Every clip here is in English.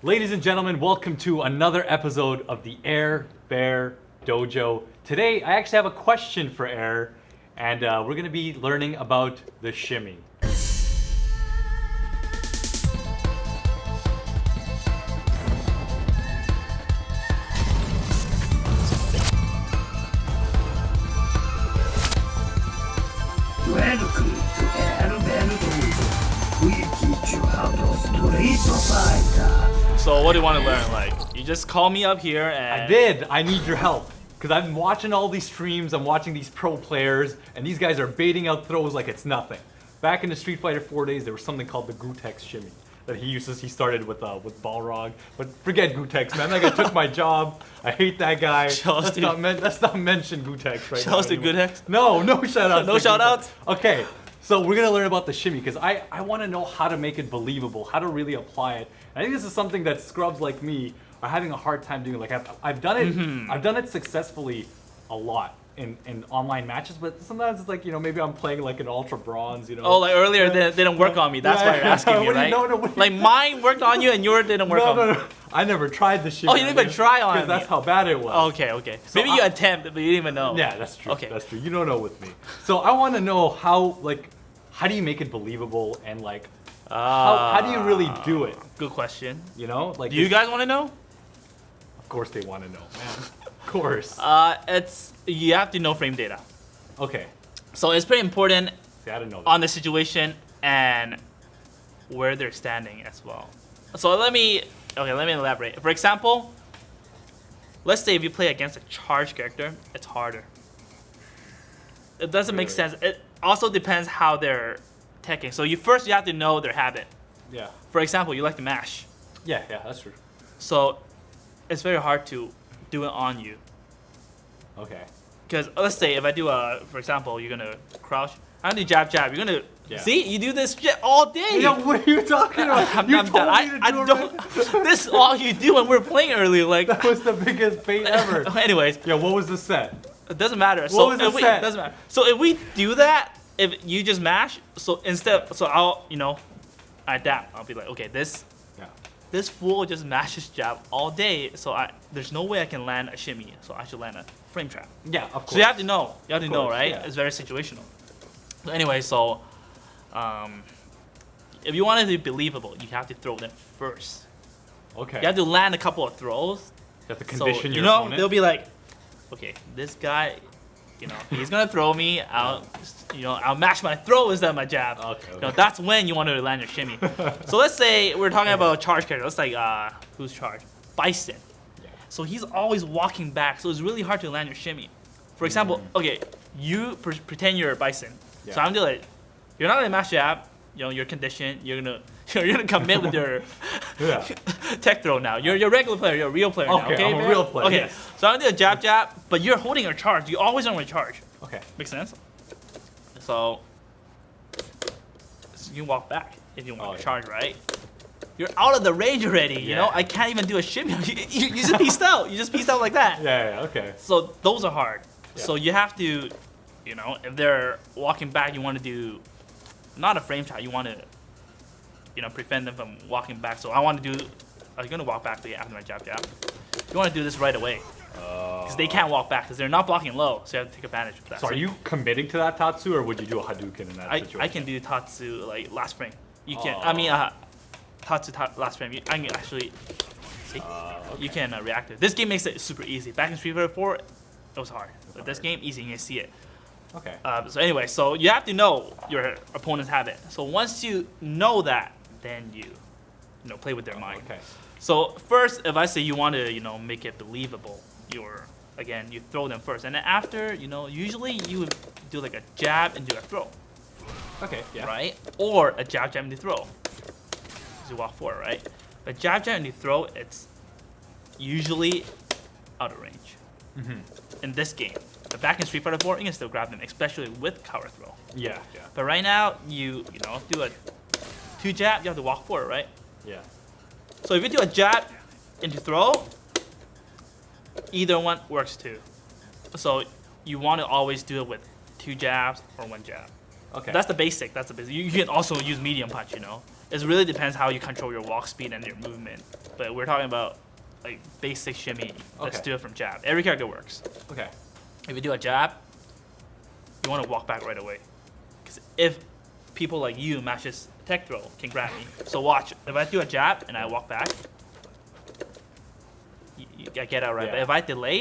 Ladies and gentlemen, welcome to another episode of the AirBehr Dojo. Today, I actually have a question for Air, and we're going to be learning about the shimmy. Welcome to AirBehr Dojo. We teach you how to street fighter. So what do you want to learn? Like, you just call me up here and... I did. I need your help. Because I'm watching all these streams, I'm watching these pro players, and these guys are baiting out throws like it's nothing. Back in the Street Fighter 4 days, there was something called the Gutex shimmy that he started with Balrog. But forget Gutex, man. That guy took my job. I hate that guy. Let's not mention Gutex right now. Shout out to Gutex? No shout outs. No shout outs? Okay, so we're gonna learn about the shimmy because I want to know how to make it believable, how to really apply it. And I think this is something that scrubs like me are having a hard time doing. Like I've done it, I've done it successfully a lot in online matches, but sometimes it's like, you know, maybe I'm playing like an ultra bronze, you know. Oh, like earlier they didn't work on me. That's why you're asking me, right? Like mine worked on you and yours didn't work on me. No. I never tried the shimmy. Oh, you didn't even try on me. Because that's how bad it was. Okay. So maybe you attempted, but you didn't even know. Yeah, that's true. Okay. That's true. You don't know with me. So I want to know how do you make it believable and like how do you really do it? Good question. You know, like Do you guys want to know? Of course they want to know, man. Of course. You have to know frame data. Okay. So it's pretty important See, I didn't know that. on the situation and where they're standing as well. So let me elaborate. For example, let's say if you play against a charged character, it's harder. It doesn't make sense. It also depends how they're teching. So you have to know their habit. Yeah. For example, you like to mash. Yeah, that's true. So it's very hard to do it on you. Okay. Because let's say if I do for example, you're gonna crouch. I'm gonna do jab. You're gonna see you do this shit all day. Yeah, what are you talking about? I'm done. I don't. This is all you do when we're playing earlier. Like that was the biggest bait ever. Anyways. Yeah, what was the set? It doesn't matter. What was the set? It doesn't matter. So if we do that, if you just mash, so I'll I adapt. I'll be like, okay, this fool just mashes jab all day, so there's no way I can land a shimmy, so I should land a frame trap. Yeah, of course. So you have to know. You have to know, right? Yeah. It's very situational. So anyway, if you want it to be believable, you have to throw them first. Okay. You have to land a couple of throws. You have to condition your opponent. They'll be like, okay, this guy, he's gonna throw me. I'll mash my throw instead of my jab. Okay. That's when you want to land your shimmy. So let's say we're talking about a charge character. Let's like who's charged? Bison. Yeah. So he's always walking back, so it's really hard to land your shimmy. For example, okay, you pretend you're Bison. Yeah. So I'm just like, you're not gonna mash jab. You're conditioned. You're gonna commit with your tech throw now. You're a regular player. You're a real player now. Okay, I'm a real player. Okay, Yes. so I'm gonna do a jab, but you're holding your charge. You always want to charge. Okay. Makes sense. So you can walk back if you want to charge, right? You're out of the range already. You know, I can't even do a shimmy. You just pieced out. You just pieced out like that. Yeah. Okay. So those are hard. Yeah. So you have to, if they're walking back, you want to do not a frame shot. You want to, prevent them from walking back. So I want to do. I'm gonna walk back after my jab. You want to do this right away. Because they can't walk back because they're not blocking low, so you have to take advantage of that. So are you committing to that Tatsu, or would you do a Hadouken in that situation? I can do Tatsu like last frame. You can. Tatsu last frame. I can actually see. You can react to it. This game makes it super easy. Back in Street Fighter 4, it was hard. But this game, easy. You can see it. Okay. So anyway, so you have to know your opponent's habit. So once you know that, then you play with their mind. Okay. So first, if I say you want to make it believable, you throw them first, and then after, usually you would do like a jab and do a throw. Okay. Yeah. Right? Or a jab and you throw. So you walk forward, right? But jab and you throw, it's usually out of range. In this game, but back in Street Fighter 4, you can still grab them, especially with counter throw. Yeah. But right now, you do a 2 jab, you have to walk forward, right? Yeah. So if you do a jab into throw, either one works too. So you want to always do it with 2 jabs or 1 jab. Okay. That's the basic. You can also use medium punch, It really depends how you control your walk speed and your movement. But we're talking about like basic shimmy. Let's Okay. do it from jab. Every character works. Okay. If you do a jab, you want to walk back right away. Because if people like you matches tech throw can grab me. So watch. If I do a jab and I walk back, I get out right. Yeah. But if I delay,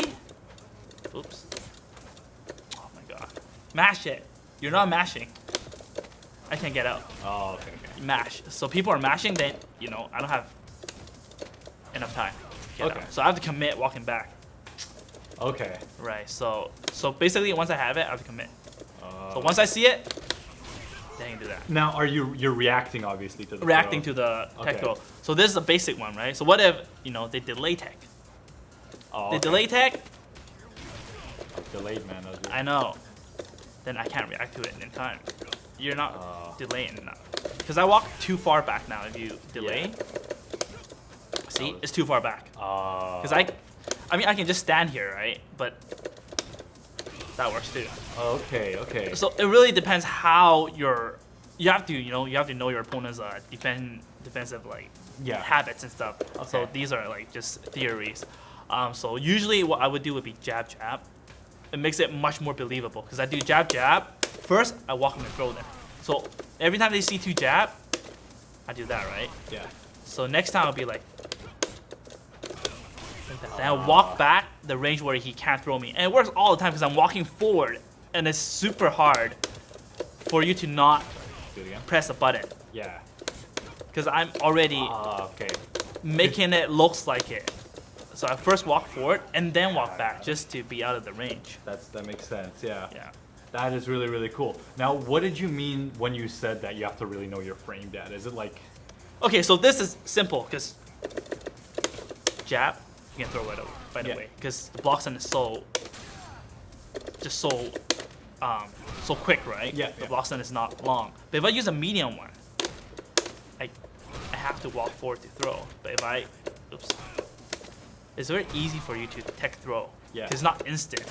oops. Oh my god. Mash it. You're not mashing. I can't get out. Oh, okay, okay. Mash. So people are mashing, then I don't have enough time. to get Okay. out. So I have to commit walking back. Okay. Right. So basically, once I have it, I have to commit. So once I see it, then I can do that. Now, you're reacting obviously to the Reacting throw. to the tech Okay. throw. So this is a basic one, right? So what if they delay tech? Oh, They okay. delay tech. Delayed, man. That was I know. Then I can't react to it in time. You're not delaying enough. Because I walk too far back now. If you delay, see, was- it's too far back. Because I mean, I can just stand here, right? But that works too. Okay, okay. So it really depends how you have to know your opponent's defensive like Yeah. habits and stuff. So Okay. these are like just theories. So usually what I would do would be jab jab. It makes it much more believable because I do jab jab. First I walk them and throw them. So every time they see two jab, I do that, right? Yeah. So next time I'll be like that. Then I walk back the range where he can't throw me. And it works all the time because I'm walking forward and it's super hard for you to not Do it again. press a button. Yeah. Because I'm already Okay. making it looks like it. So I first walk forward and then walk back just to be out of the range. That makes sense. Yeah. Yeah. That is really, really cool. Now, what did you mean when you said that you have to really know your frame data? Is it like, Okay, so this is simple because jab, you can throw right Yeah. away because the block stun is so quick, right? Yeah, The yeah. block stun is not long. But if I use a medium one, I have to walk forward to throw. But if I, oops, it's very easy for you to tech throw. Yeah. 'Cause it's not instant,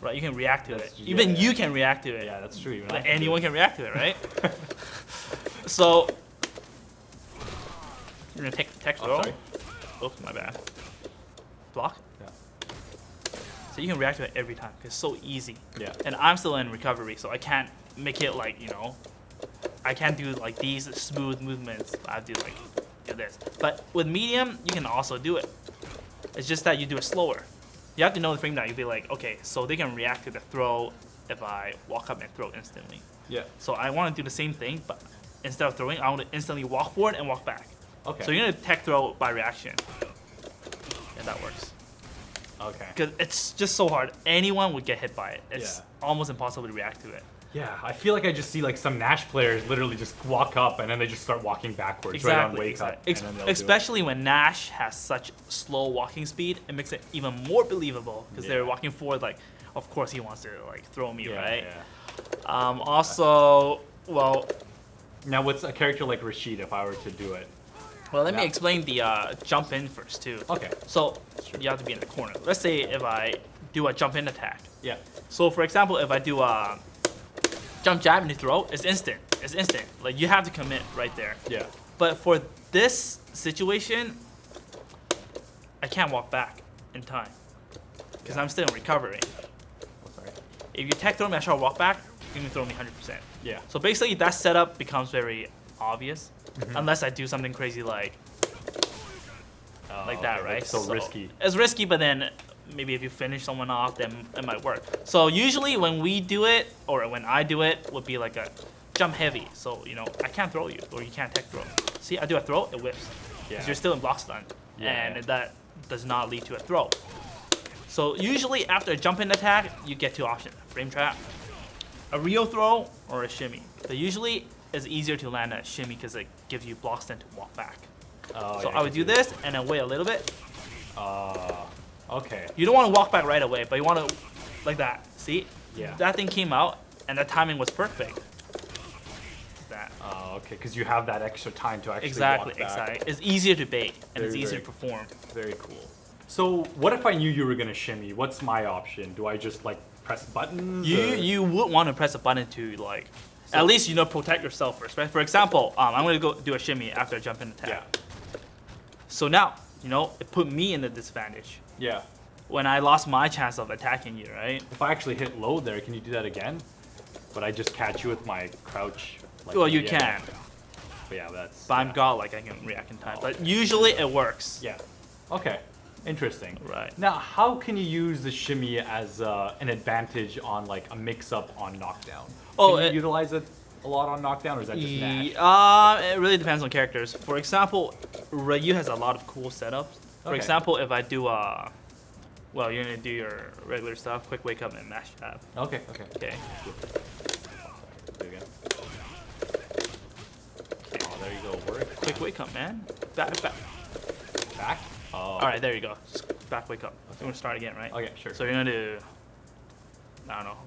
right? You can react to That's- it. Even yeah, you yeah. can react to it. yeah, that's true. Even I Like can do anyone it. can react to it, right? So you're gonna take tech Oh, throw. sorry. Oops, my bad. Block. Yeah. So you can react to it every time. 'Cause it's so easy. Yeah. And I'm still in recovery, so I can't make it like I can't do like these smooth movements. I have to like do this. But with medium, you can also do it. It's just that you do it slower. You have to know the frame down. You'll be like, okay, so they can react to the throw if I walk up and throw instantly. Yeah. So I want to do the same thing, but instead of throwing, I want to instantly walk forward and walk back. Okay. So you're gonna tech throw by reaction, and that works. Okay. Because it's just so hard. Anyone would get hit by it. It's Yeah. almost impossible to react to it. Yeah, I feel like I just see like some Nash players literally just walk up and then they just start walking backwards right on wake up. and then they'll do it. Especially when Nash has such slow walking speed, it makes it even more believable because they're Yeah. walking forward like, of course he wants to like throw me, Yeah, right? yeah. Also, well, Now, what's a character like Rashid if I were to do it? let me Yeah. explain the jump in first too. Okay. So you have to be in the corner. Let's say if I do a jump in attack. Yeah. So for example, if I do a jump jab and you throw, it's instant. It's instant. Like you have to commit right there. Yeah. But for this situation, I can't walk back in time because I'm still in recovery. Oh, sorry. If you tech throw me, I try to walk back, you can throw me 100%. Yeah. So basically, that setup becomes very obvious, unless I do something crazy like Oh, that, okay, right? that's so risky. It's risky, but then maybe if you finish someone off, then it might work. So usually when we do it, or when I do it, would be like a jump heavy. So I can't throw you, or you can't tech throw. See, I do a throw, it whips. Because Yeah. you're still in block stun, Yeah. and that does not lead to a throw. So usually after a jump in attack, you get two options: frame trap, a real throw, or a shimmy. But usually it's easier to land a shimmy because it gives you block stun to walk back. Oh, So yeah, I would do can see this and then wait a little bit. that. Okay. You don't want to walk back right away, but you want to like that. See? Yeah. That thing came out and the timing was perfect. That. Okay, because you have that extra time to actually Exactly, walk back. exactly. It's easier to bait and it's Very, easier very- to perform. Very cool. So, what if I knew you were gonna shimmy? What's my option? Do I just like press buttons? or- You would want to press a button to like At least you know protect yourself first, right? For example, I'm gonna go do a shimmy after I jump in attack. Yeah. So now, you know, it put me in a disadvantage Yeah. when I lost my chance of attacking you, right? If I actually hit low there, can you do that again? But I just catch you with my crouch. Like, Well, you yeah. can, But yeah, that's. but I'm yeah. godlike. I can react in time. But usually it works. Yeah. Okay. Interesting. Right. Now, how can you use the shimmy as an advantage on like a mix-up on knockdown? Oh, can you it- utilize it a lot on knockdown, or is that just Nash? It really depends on characters. For example, Ryu has a lot of cool setups. For Okay. example, if I do well, you're gonna do your regular stuff, quick wake up and mash jab. Okay. Okay. Okay. Do it again. Oh, there you go. Work. Quick wake up, man. Back. Back. Oh. All right, there you go. Just back wake up. We're gonna start again, right? Okay. Sure. So you're gonna do, I don't know,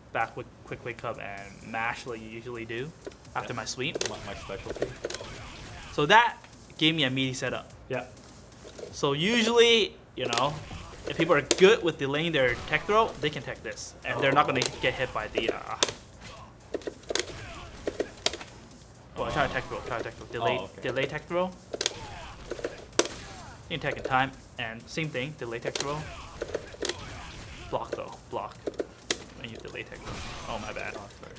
quick wake up and mash like you usually do after Yes. my sweep. My specialty. So that gave me a meaty setup. Yeah. So usually, you know, if people are good with delaying their tech throw, they can tech this, and they're not gonna get hit by the. Well, try to tech throw. Delay, okay. delay tech throw. You can tech in time, and same thing. Delay tech throw. Block though. Block. And you delay tech throw. Oh my bad. Oh, sorry.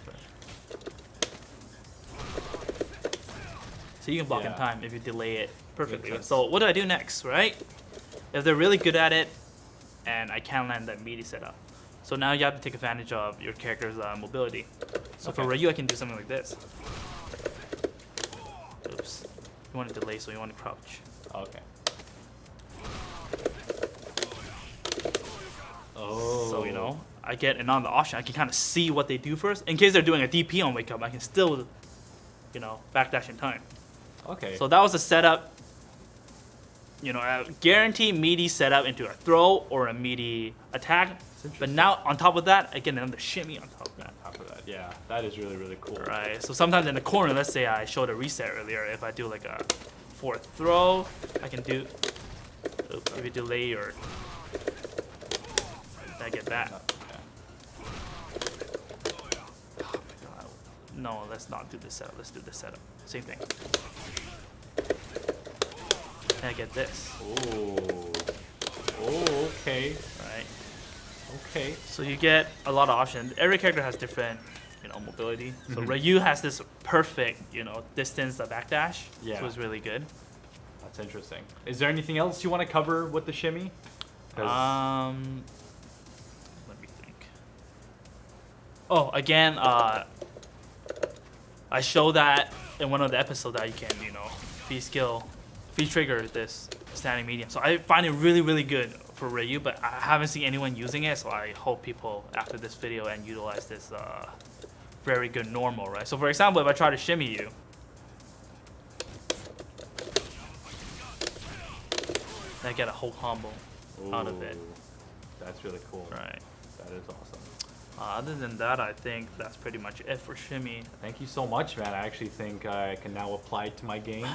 So you can block in Yeah. time if you delay it perfectly. Makes sense. So what do I do next, right? If they're really good at it, and I can't land that meaty setup. So now you have to take advantage of your character's mobility. So for Okay. Ryu, I can do something like this. Oops. You want to delay, so you want to crouch. Okay. Oh. So, you know, I get another option. I can kind of see what they do first. In case they're doing a DP on wake up, I can still, you know, backdash in time. Okay. So that was the setup. You know, a guaranteed meaty setup into a throw or a meaty attack. But interesting. now, on top of that, I get another shimmy on top of that. After that, yeah, that is really cool. Right. So sometimes in the corner, let's say I showed a reset earlier. If I do like a fourth throw, I can do. Oops, if you delay your. I get that. Okay. Oh my god. No, let's not do this setup. Let's do this setup. Same thing. And I get this. Oh. Oh, okay. Right. Okay. So you get a lot of options. Every character has different, you know, mobility. So Mhm. Ryu has this perfect, you know, distance backdash. Yeah. So it's really good. That's interesting. Is there anything else you want to cover with the shimmy? 'Cause- Let me think. Oh, again, I show that in one of the episodes that you can, you know, free trigger this standing medium. So I find it really good for Ryu, but I haven't seen anyone using it. So I hope people after this video and utilize this very good normal, right? So for example, if I try to shimmy you, I get a whole combo out of it. Ooh, that's really cool. Right. That is awesome. Other than that, I think that's pretty much it for shimmy. Thank you so much, man. I actually think I can now apply it to my game.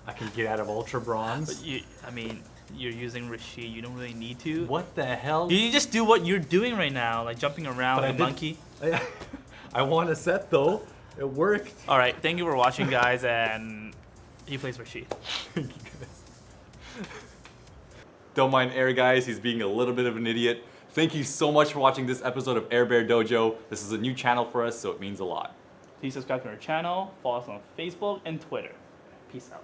I can get out of Ultra Bronze. But I mean, you're using Rashid. You don't really need to. What the hell? You just do what you're doing right now, like jumping around But I like a did- monkey. I won a set though. It worked. All right, thank you for watching, guys, and he plays Rashid. Don't mind Air, guys. He's being a little bit of an idiot. Thank you so much for watching this episode of AirBehr Dojo. This is a new channel for us, so it means a lot. Please subscribe to our channel, follow us on Facebook and Twitter. Peace out.